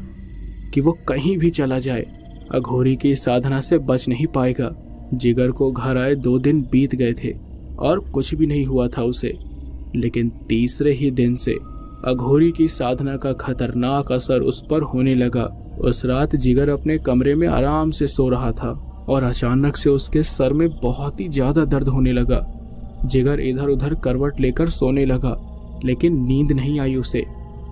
कि वो कहीं भी चला जाए अघोरी की साधना से बच नहीं पाएगा। जिगर को घर आए 2 दिन बीत गए थे और कुछ भी नहीं हुआ था उसे, लेकिन तीसरे ही दिन से अघोरी की साधना का खतरनाक असर उस पर होने लगा। उस रात जिगर अपने कमरे में आराम से सो रहा था और अचानक से उसके सर में बहुत ही ज्यादा दर्द होने लगा। जिगर इधर उधर करवट लेकर सोने लगा, लेकिन नींद नहीं आई उसे।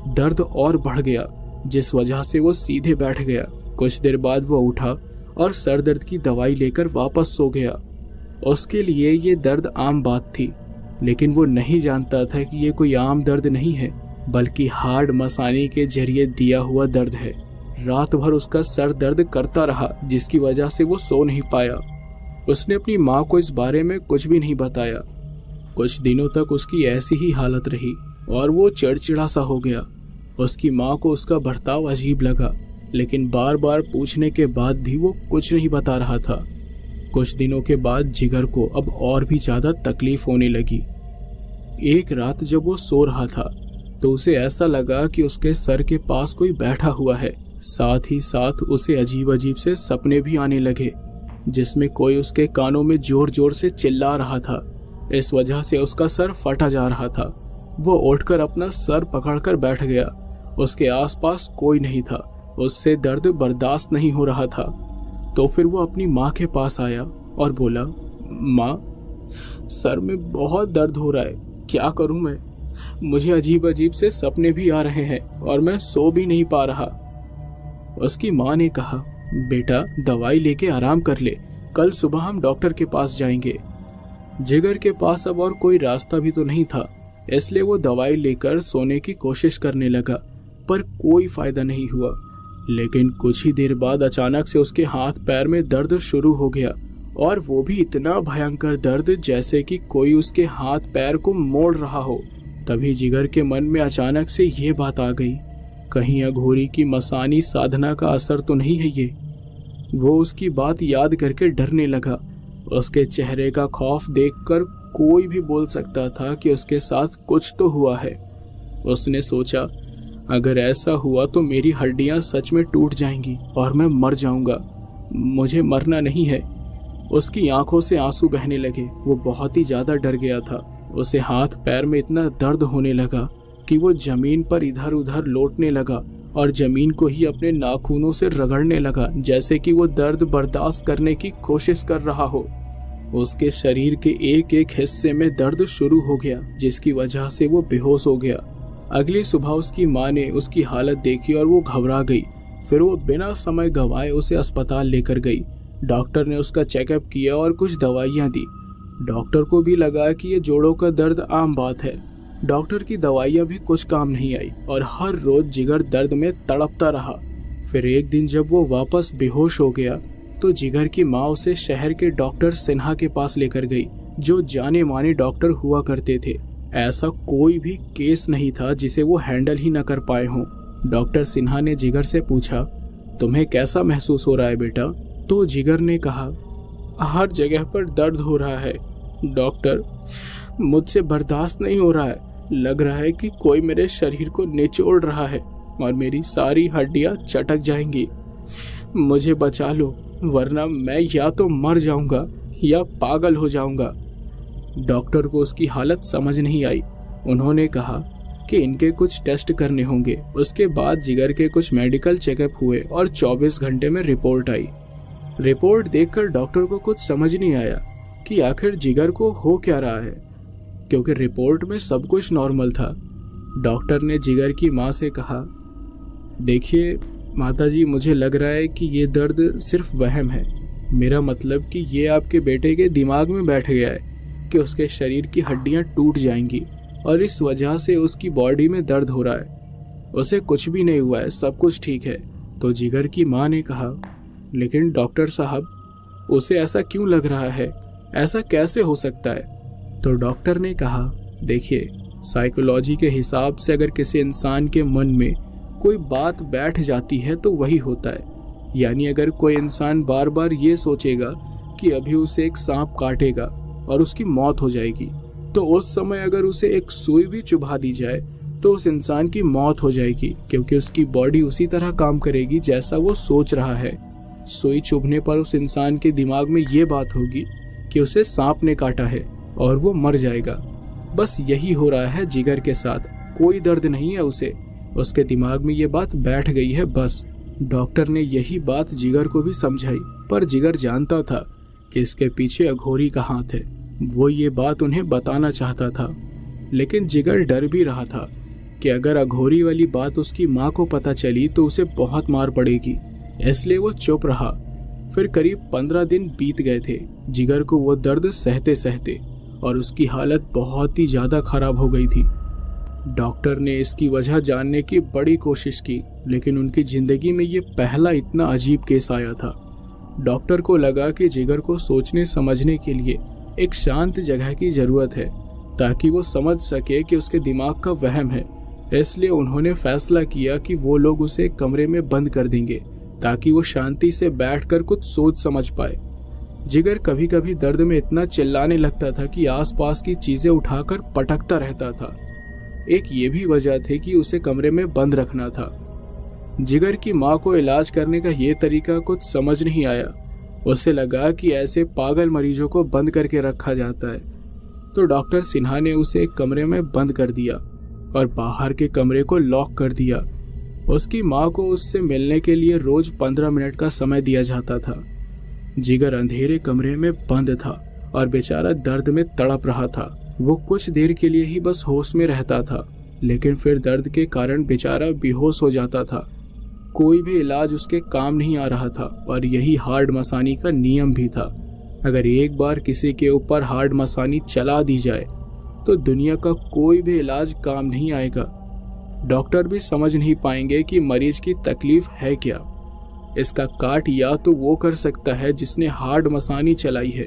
दर्द और बढ़ गया, जिस वजह से वो सीधे बैठ गया। कुछ देर बाद वो उठा और सर दर्द की दवाई लेकर वापस सो गया। उसके लिए ये दर्द आम बात थी, लेकिन वो नहीं जानता था कि ये कोई आम दर्द नहीं है, बल्कि हार्ड मसानी के जरिए दिया हुआ दर्द है। रात भर उसका सर दर्द करता रहा, जिसकी वजह से वो सो नहीं पाया। उसने अपनी माँ को इस बारे में कुछ भी नहीं बताया। कुछ दिनों तक उसकी ऐसी ही हालत रही और वो चिड़चिड़ा सा हो गया। उसकी माँ को उसका बर्ताव अजीब लगा, लेकिन बार बार पूछने के बाद भी वो कुछ नहीं बता रहा था। कुछ दिनों के बाद जिगर को अब और भी ज्यादा तकलीफ होने लगी। एक रात जब वो सो रहा था तो उसे ऐसा लगा कि उसके सर के पास कोई बैठा हुआ है। साथ ही साथ उसे अजीब अजीब से सपने भी आने लगे, जिसमें कोई उसके कानों में जोर जोर से चिल्ला रहा था। इस वजह से उसका सर फटा जा रहा था। वो उठकर अपना सर पकड़कर बैठ गया। उसके आसपास कोई नहीं था। उससे दर्द बर्दाश्त नहीं हो रहा था। तो फिर वो अपनी माँ के पास आया और बोला, माँ, सर में बहुत दर्द हो रहा है, क्या करूँ मैं? मुझे अजीब अजीब से सपने भी आ रहे हैं और मैं सो भी नहीं पा रहा। उसकी माँ ने कहा, बेटा दवाई लेके आराम कर ले, कल सुबह हम डॉक्टर के पास जाएंगे। जिगर के पास अब और कोई रास्ता भी तो नहीं था, इसलिए वो दवाई लेकर सोने की कोशिश करने लगा, पर कोई फायदा नहीं हुआ। लेकिन कुछ ही देर बाद अचानक से उसके हाथ पैर में दर्द शुरू हो गया, और वो भी इतना भयंकर दर्द जैसे कि कोई उसके हाथ पैर को मोड़ रहा हो। तभी जिगर के मन में अचानक से ये बात आ गई, कहीं अघोरी की मसानी साधना का असर तो नहीं है ये। वो उसकी बात याद करके डरने लगा। उसके चेहरे का खौफ देखकर कोई भी बोल सकता था कि उसके साथ कुछ तो हुआ है। उसने सोचा, अगर ऐसा हुआ तो मेरी हड्डियां सच में टूट जाएंगी और मैं मर जाऊंगा। मुझे मरना नहीं है। उसकी आंखों से आंसू बहने लगे। वो बहुत ही ज्यादा डर गया था। उसे हाथ पैर में इतना दर्द होने लगा कि वो जमीन पर इधर उधर लौटने लगा और जमीन को ही अपने नाखूनों से रगड़ने लगा, जैसे कि वो दर्द बर्दाश्त करने की कोशिश कर रहा हो। उसके शरीर के एक एक हिस्से में दर्द शुरू हो गया, जिसकी वजह से वो बेहोश हो गया। अगली सुबह उसकी माँ ने उसकी हालत देखी और वो घबरा गई। फिर वो बिना समय गंवाए उसे अस्पताल लेकर गई। डॉक्टर ने उसका चेकअप किया और कुछ दवाइयाँ दी। डॉक्टर को भी लगा कि ये जोड़ों का दर्द आम बात है। डॉक्टर की दवाइयाँ भी कुछ काम नहीं आई और हर रोज जिगर दर्द में तड़पता रहा। फिर एक दिन जब वो वापस बेहोश हो गया तो जिगर की माँ उसे शहर के डॉक्टर सिन्हा के पास लेकर गई, जो जाने माने डॉक्टर हुआ करते थे। ऐसा कोई भी केस नहीं था जिसे वो हैंडल ही न कर पाए हों। डॉक्टर सिन्हा ने जिगर से पूछा, तुम्हें कैसा महसूस हो रहा है बेटा? तो जिगर ने कहा, हर जगह पर दर्द हो रहा है डॉक्टर, मुझसे बर्दाश्त नहीं हो रहा है। लग रहा है कि कोई मेरे शरीर को निचोड़ रहा है और मेरी सारी हड्डियां चटक जाएंगी। मुझे बचा लो, वरना मैं या तो मर जाऊंगा या पागल हो जाऊंगा। डॉक्टर को उसकी हालत समझ नहीं आई। उन्होंने कहा कि इनके कुछ टेस्ट करने होंगे। उसके बाद जिगर के कुछ मेडिकल चेकअप हुए और 24 घंटे में रिपोर्ट आई। रिपोर्ट देखकर डॉक्टर को कुछ समझ नहीं आया कि आखिर जिगर को हो क्या रहा है, क्योंकि रिपोर्ट में सब कुछ नॉर्मल था। डॉक्टर ने जिगर की माँ से कहा, देखिए माताजी, मुझे लग रहा है कि ये दर्द सिर्फ वहम है। मेरा मतलब कि ये आपके बेटे के दिमाग में बैठ गया है कि उसके शरीर की हड्डियां टूट जाएंगी और इस वजह से उसकी बॉडी में दर्द हो रहा है। उसे कुछ भी नहीं हुआ है, सब कुछ ठीक है। तो जिगर की माँ ने कहा, लेकिन डॉक्टर साहब, उसे ऐसा क्यों लग रहा है? ऐसा कैसे हो सकता है? तो डॉक्टर ने कहा, देखिए, साइकोलॉजी के हिसाब से अगर किसी इंसान के मन में कोई बात बैठ जाती है तो वही होता है। यानी अगर कोई इंसान बार बार ये सोचेगा कि अभी उसे एक सांप काटेगा और उसकी मौत हो जाएगी, तो उस समय अगर उसे एक सुई भी चुभा दी जाए तो उस इंसान की मौत हो जाएगी, क्योंकि उसकी बॉडी उसी तरह काम करेगी जैसा वो सोच रहा है। सुई चुभने पर उस इंसान के दिमाग में ये बात होगी कि उसे सांप ने काटा है और वो मर जाएगा। बस यही हो रहा है जिगर के साथ। कोई दर्द नहीं है उसे, उसके दिमाग में ये बात बैठ गई है बस। डॉक्टर ने यही बात जिगर को भी समझाई, पर जिगर जानता था कि इसके पीछे अघोरी का हाथ है। वो ये बात उन्हें बताना चाहता था, लेकिन जिगर डर भी रहा था कि अगर अघोरी वाली बात उसकी माँ को पता चली तो उसे बहुत मार पड़ेगी। इसलिए वो चुप रहा। फिर करीब 15 दिन बीत गए थे जिगर को वो दर्द सहते सहते, और उसकी हालत बहुत ही ज्यादा खराब हो गई थी। डॉक्टर ने इसकी वजह जानने की बड़ी कोशिश की, लेकिन उनकी जिंदगी में ये पहला इतना अजीब केस आया था। डॉक्टर को लगा कि जिगर को सोचने समझने के लिए एक शांत जगह की जरूरत है, ताकि वो समझ सके कि उसके दिमाग का वहम है। इसलिए उन्होंने फैसला किया कि वो लोग उसे एक कमरे में बंद कर देंगे, ताकि वो शांति से बैठकर कुछ सोच समझ पाए। जिगर कभी कभी दर्द में इतना चिल्लाने लगता था कि आसपास की चीजें उठाकर पटकता रहता था। एक ये भी वजह थी कि उसे कमरे में बंद रखना था। जिगर की माँ को इलाज करने का ये तरीका कुछ समझ नहीं आया। उसे लगा कि ऐसे पागल मरीजों को बंद करके रखा जाता है। तो डॉक्टर सिन्हा ने उसे एक कमरे में बंद कर दिया और बाहर के कमरे को लॉक कर दिया। उसकी माँ को उससे मिलने के लिए रोज 15 मिनट का समय दिया जाता था। जिगर अंधेरे कमरे में बंद था और बेचारा दर्द में तड़प रहा था। वो कुछ देर के लिए ही बस होश में रहता था, लेकिन फिर दर्द के कारण बेचारा बेहोश हो जाता था। कोई भी इलाज उसके काम नहीं आ रहा था, और यही हार्ड मसानी का नियम भी था। अगर एक बार किसी के ऊपर हार्ड मसानी चला दी जाए तो दुनिया का कोई भी इलाज काम नहीं आएगा। डॉक्टर भी समझ नहीं पाएंगे कि मरीज की तकलीफ है क्या। इसका काट या तो वो कर सकता है जिसने हार्ड मसानी चलाई है,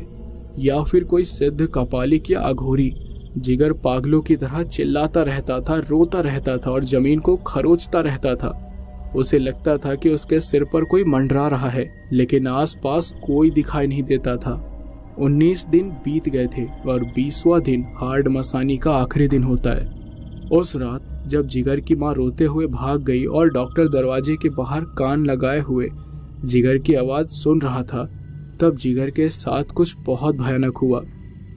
या फिर कोई सिद्ध कपालिक या अघोरी। जिगर पागलों की तरह चिल्लाता रहता था, रोता रहता था और जमीन को खरोचता रहता था। उसे लगता था कि उसके सिर पर कोई मंडरा रहा है, लेकिन आसपास कोई दिखाई नहीं देता था। 19 दिन बीत गए थे और 20वां दिन हार्ड मसानी का आखिरी दिन होता है। उस रात जब जिगर की माँ रोते हुए भाग गई और डॉक्टर दरवाजे के बाहर कान लगाए हुए जिगर की आवाज सुन रहा था, तब जिगर के साथ कुछ बहुत भयानक हुआ।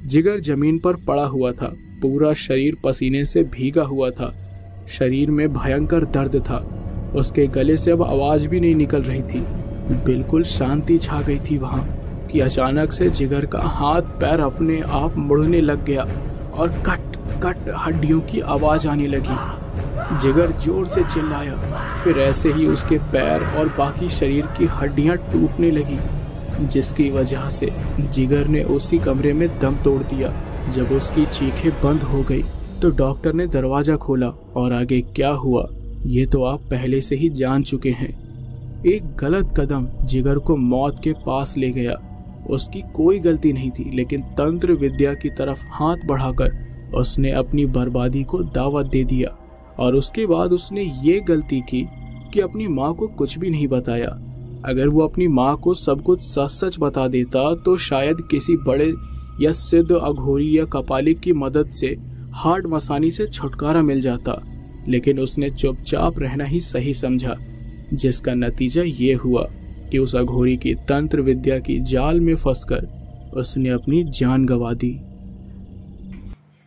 जिगर जमीन पर पड़ा हुआ था, पूरा शरीर पसीने से भीगा हुआ था शरीर में भयंकर दर्द था। उसके गले से अब आवाज भी नहीं निकल रही थी। बिल्कुल शांति छा गई थी वहां कि अचानक से जिगर का हाथ पैर अपने आप मुड़ने लग गया और कट कट हड्डियों की आवाज आने लगी। जिगर जोर से चिल्लाया, फिर ऐसे ही उसके पैर और बाकी शरीर की हड्डियां टूटने लगी, जिसकी वजह से जिगर ने उसी कमरे में दम तोड़ दिया। जब उसकी चीखें बंद हो गई तो डॉक्टर ने दरवाजा खोला और आगे क्या हुआ ये तो आप पहले से ही जान चुके हैं। एक गलत कदम जिगर को मौत के पास ले गया। उसकी कोई गलती नहीं थी, लेकिन तंत्र विद्या की तरफ हाथ बढ़ाकर उसने अपनी बर्बादी को दावत दे दिया। और उसके बाद उसने ये गलती की कि अपनी माँ को कुछ भी नहीं बताया। अगर वो अपनी माँ को सब कुछ सच सच बता देता तो शायद किसी बड़े या सिद्ध अघोरी या कपालिक की मदद से हार्ड मसानी से छुटकारा मिल जाता, लेकिन उसने चुपचाप रहना ही सही समझा, जिसका नतीजा ये हुआ कि उस अघोरी की तंत्र विद्या की जाल में फंसकर उसने अपनी जान गंवा दी।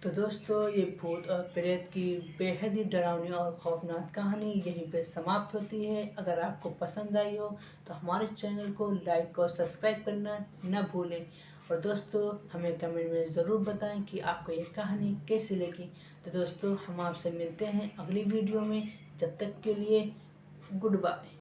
तो दोस्तों, ये भूत और प्रेत की बेहद ही डरावनी और खौफनाक कहानी यहीं पे समाप्त होती है। अगर आपको पसंद आई हो तो हमारे चैनल को लाइक और सब्सक्राइब करना न भूलें। और दोस्तों, हमें कमेंट में ज़रूर बताएं कि आपको ये कहानी कैसी लगी। तो दोस्तों, हम आपसे मिलते हैं अगली वीडियो में। जब तक के लिए गुड बाय।